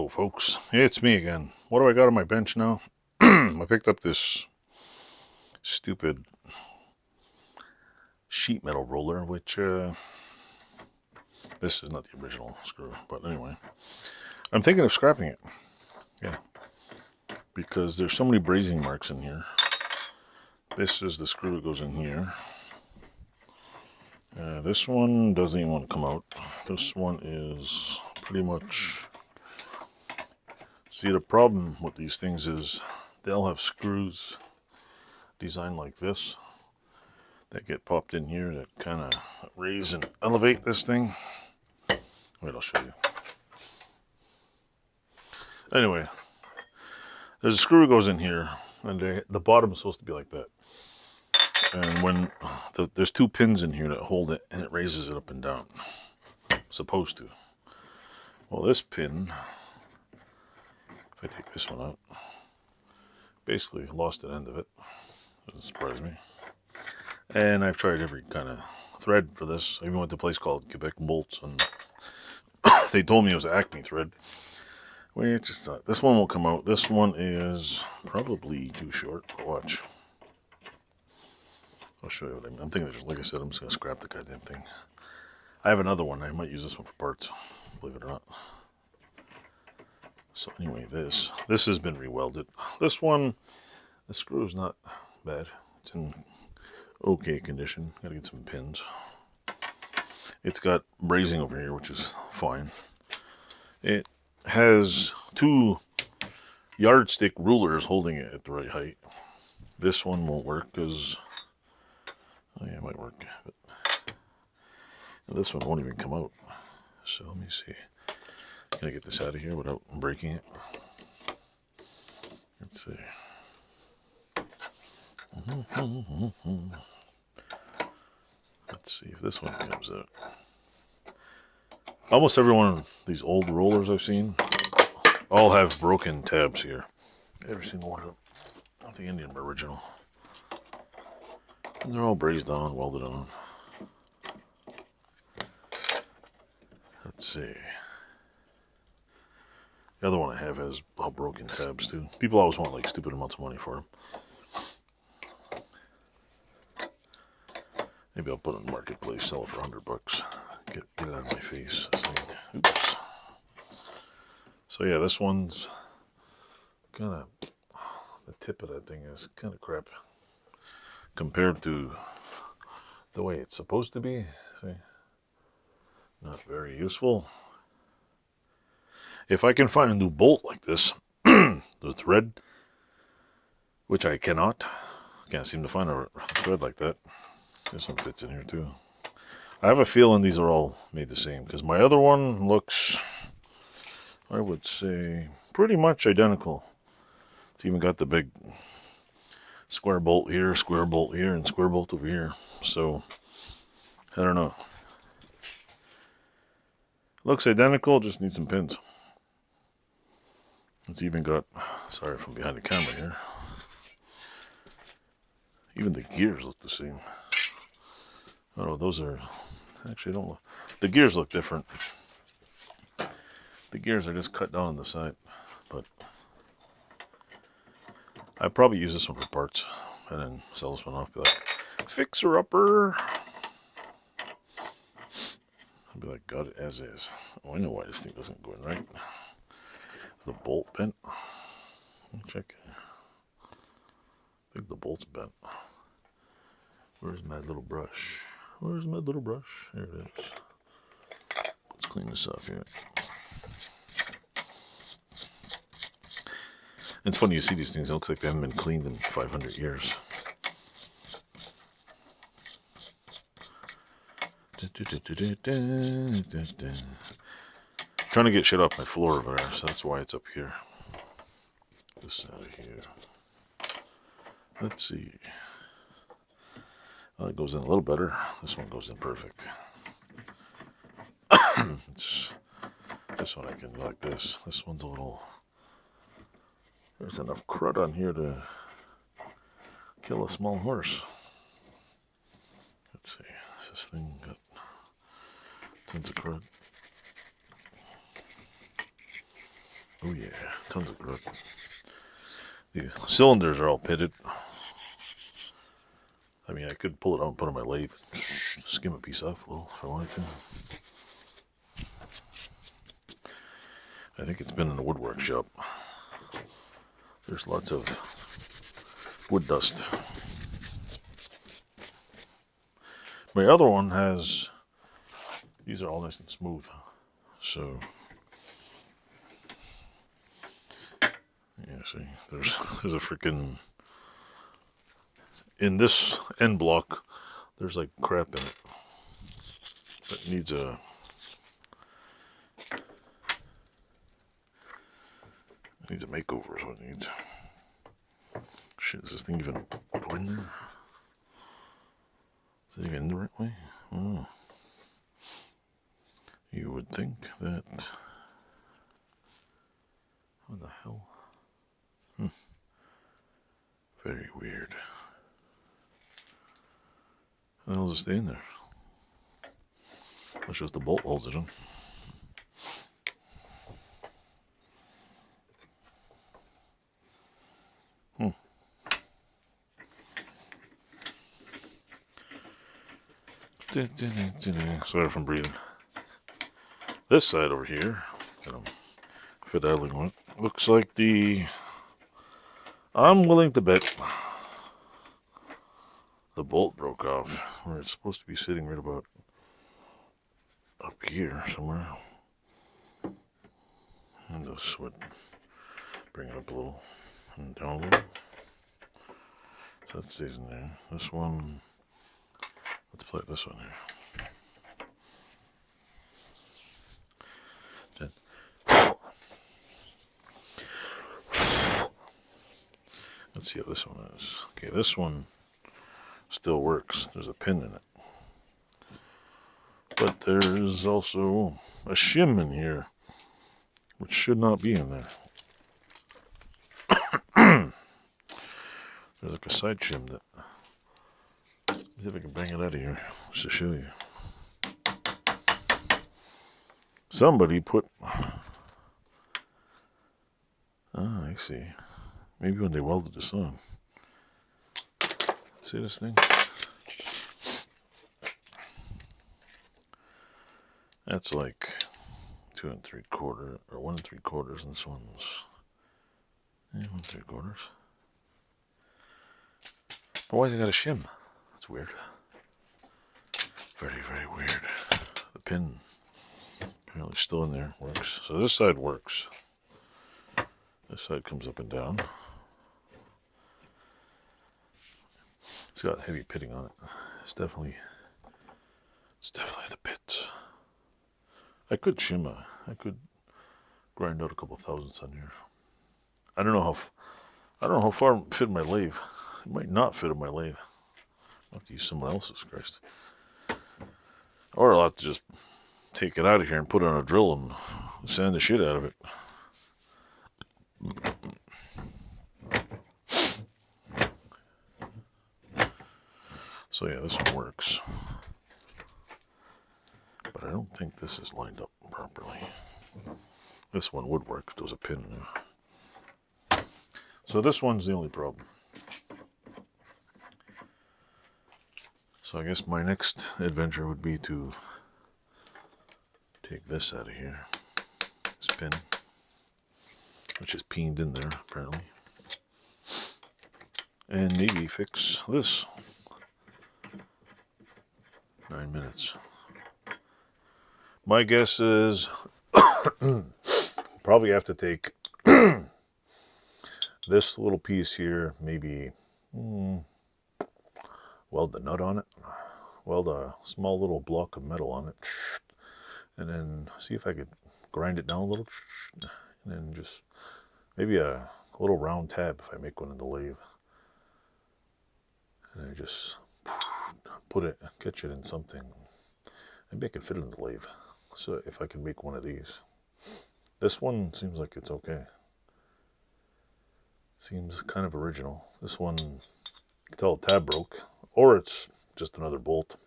Hello folks, it's me again. What do I got on my bench now? I picked up this stupid sheet metal roller, which this is not the original screw, but anyway, I'm thinking of scrapping it. Yeah, because there's so many brazing marks in here. This is the screw that goes in here. This one doesn't even want to come out. This one is pretty much... See, the problem with these things is they'll have screws designed like this that get popped in here that kind of raise and elevate this thing. Wait, I'll show you. Anyway, there's a screw that goes in here, and the bottom is supposed to be like that. And when there's two pins in here that hold it, and it raises it up and down. Supposed to. Well, this pin, if I take this one out, basically lost the end of it. Doesn't surprise me. And I've tried every kind of thread for this. I even went to a place called Quebec Bolts, and they told me it was Acme thread. Wait, just thought this one will come out. This one is probably too short. Watch. I'll show you what I mean. I'm thinking, like I said, I'm just going to scrap the goddamn thing. I have another one. I might use this one for parts, believe it or not. So anyway, this has been rewelded. This one, the screw is not bad. It's in okay condition. Gotta get some pins. It's got brazing over here, which is fine. It has two yardstick rulers holding it at the right height. This one won't work because... Oh yeah, it might work. But this one won't even come out. So let me see. Can I get this out of here without breaking it? Let's see. Let's see if this one comes out. Almost every one of these old rollers I've seen all have broken tabs here. Every single one of them. I think any of them are original. And they're all brazed on, welded on. Let's see. The other one I have has all broken tabs too. People always want like stupid amounts of money for them. Maybe I'll put it in the marketplace, sell it for $100. Get it out of my face. This thing. Oops. So yeah, this one's kind of, the tip of that thing is kind of crap compared to the way it's supposed to be. See? Not very useful. If I can find a new bolt like this, the thread, which I cannot, can't seem to find a thread like that. This one fits in here too. I have a feeling these are all made the same because my other one looks, I would say, pretty much identical. It's even got the big square bolt here, and square bolt over here. So, I don't know. Looks identical, just needs some pins. It's even got, sorry from behind the camera here, even the gears look the same. Oh, those are, actually don't look, the gears look different. The gears are just cut down on the side, but I'd probably use this one for parts and then sell this one off, be like, fixer-upper. I'd be like, got it as is. Oh, I know why this thing doesn't go in right. The bolt bent. Let me check. I think the bolt's bent. Where's my little brush? Where's my little brush? There it is. Let's clean this off here. It's funny you see these things. It looks like they haven't been cleaned in 500 years. Trying to get shit off my floor over there, so that's why it's up here. This out of here. Let's see. Well, it goes in a little better. This one goes in perfect. This one I can go like this. This one's a little... There's enough crud on here to kill a small horse. Let's see. This thing got tons of crud. Oh yeah, tons of grip. The cylinders are all pitted. I mean, I could pull it out and put it on my lathe, skim a piece off a little if I wanted to. I think it's been in the woodwork shop. There's lots of wood dust. My other one has, these are all nice and smooth. So, yeah, see, there's a freaking, in this end block, there's like crap in it. That needs a, makeover is what it needs. Shit, does this thing even go in there? Is it even in the right way? Oh. You would think that... What the hell? Very weird. How the hell does it stay in there? That's just the bolt holds it in. Sorry if I'm breathing. This side over here that I'm fiddling with looks like I'm willing to bet the bolt broke off where it's supposed to be sitting right about up here somewhere. And this would bring it up a little and down a little. So that stays in there. This one, let's play this one here. Let's see how this one is. Okay, this one still works. There's a pin in it. But there's also a shim in here, which should not be in there. There's like a side shim that... Let's see if I can bring it out of here just to show you. Somebody put... Ah, I see. Maybe when they welded this on. See this thing? That's like 2 3/4 or 1 3/4, and this one's 1 3/4. But why's it got a shim? That's weird. Very, very weird. The pin apparently still in there. Works. So this side works. This side comes up and down. It's got heavy pitting on it. It's definitely the pits. I could shim I could grind out a couple thousandths on here. I don't know how far it fit in my lathe. It might not fit in my lathe. I'll have to use someone else's, Christ. Or I'll have to just take it out of here and put it on a drill and sand the shit out of it. So yeah, this one works. But I don't think this is lined up properly. This one would work if there was a pin in there. So this one's the only problem. So I guess my next adventure would be to take this out of here. This pin, which is peened in there apparently. And maybe fix this. 9 minutes. My guess is probably have to take this little piece here, maybe weld the nut on it, weld a small little block of metal on it, and then see if I could grind it down a little, and then just maybe a little round tab if I make one in the lathe. And I just catch it in something. Maybe I could fit it in the lathe. So if I could make one of these. This one seems like it's okay. Seems kind of original. This one, you can tell the tab broke, or it's just another bolt.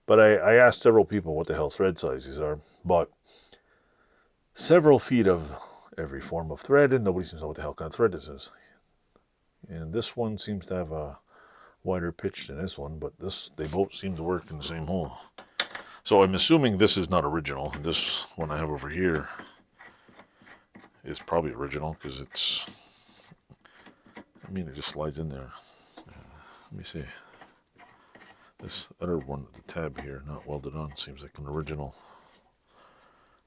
But I asked several people what the hell thread sizes are, but several feet of every form of thread, and nobody seems to know what the hell kind of thread this is. And this one seems to have a wider pitch than this one, but they both seem to work in the same hole. So I'm assuming this is not original. This one I have over here is probably original because it's, I mean, it just slides in there. Let me see. This other one, the tab here, not welded on, seems like an original.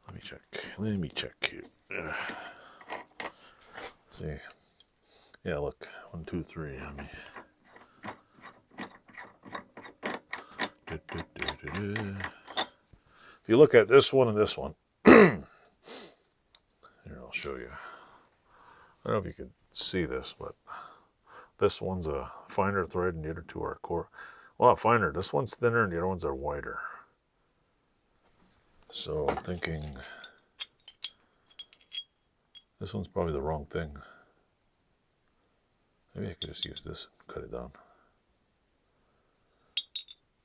Let me check. Let me check here. See. Yeah, look. 1, 2, 3. If you look at this one and this one, here, I'll show you. I don't know if you can see this, but this one's a finer thread and the other two are coarse. Well, finer. This one's thinner and the other ones are wider. So I'm thinking this one's probably the wrong thing. Maybe I could just use this and cut it down.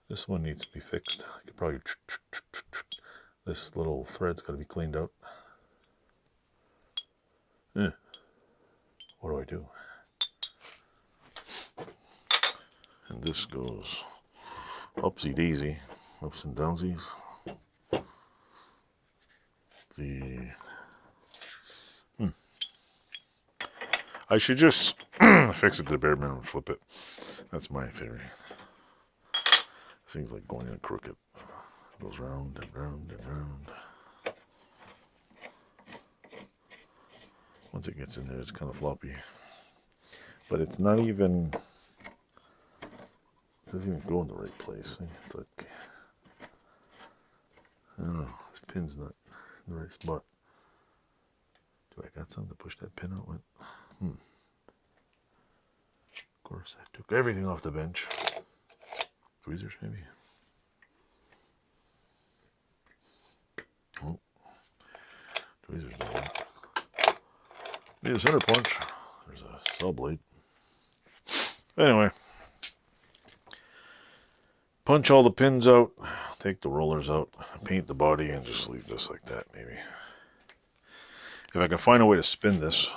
This one needs to be fixed. I could probably, this little thread's got to be cleaned out. What do I do? And this goes upsy daisy, ups and downsies. I should just fix it to the bare minimum and flip it. That's my theory. Seems like going in crooked. It goes round and round and round. Once it gets in there, it's kind of floppy. But it's not even, it doesn't even go in the right place. It's like, I don't know, this pin's not in the right spot. Do I got something to push that pin out with? Of course, I took everything off the bench. Tweezers, maybe? Oh, tweezers don't work. Need a center punch. There's a saw blade. Anyway, punch all the pins out, take the rollers out, paint the body, and just leave this like that, maybe. If I can find a way to spin this,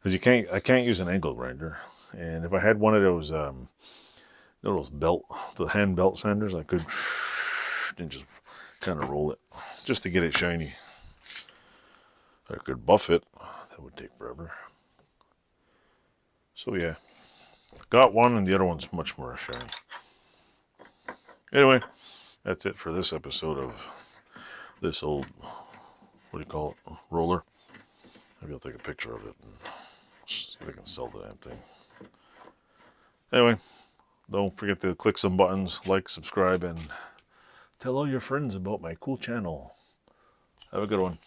because I can't use an angle grinder, and if I had one of those, the hand belt sanders, I could and just kind of roll it, just to get it shiny. I could buff it. That would take forever. So yeah, got one, and the other one's much more shiny. Anyway, that's it for this episode of this old, what do you call it, roller. Maybe I'll take a picture of it and see if I can sell the damn thing. Anyway, don't forget to click some buttons, like, subscribe, and tell all your friends about my cool channel. Have a good one.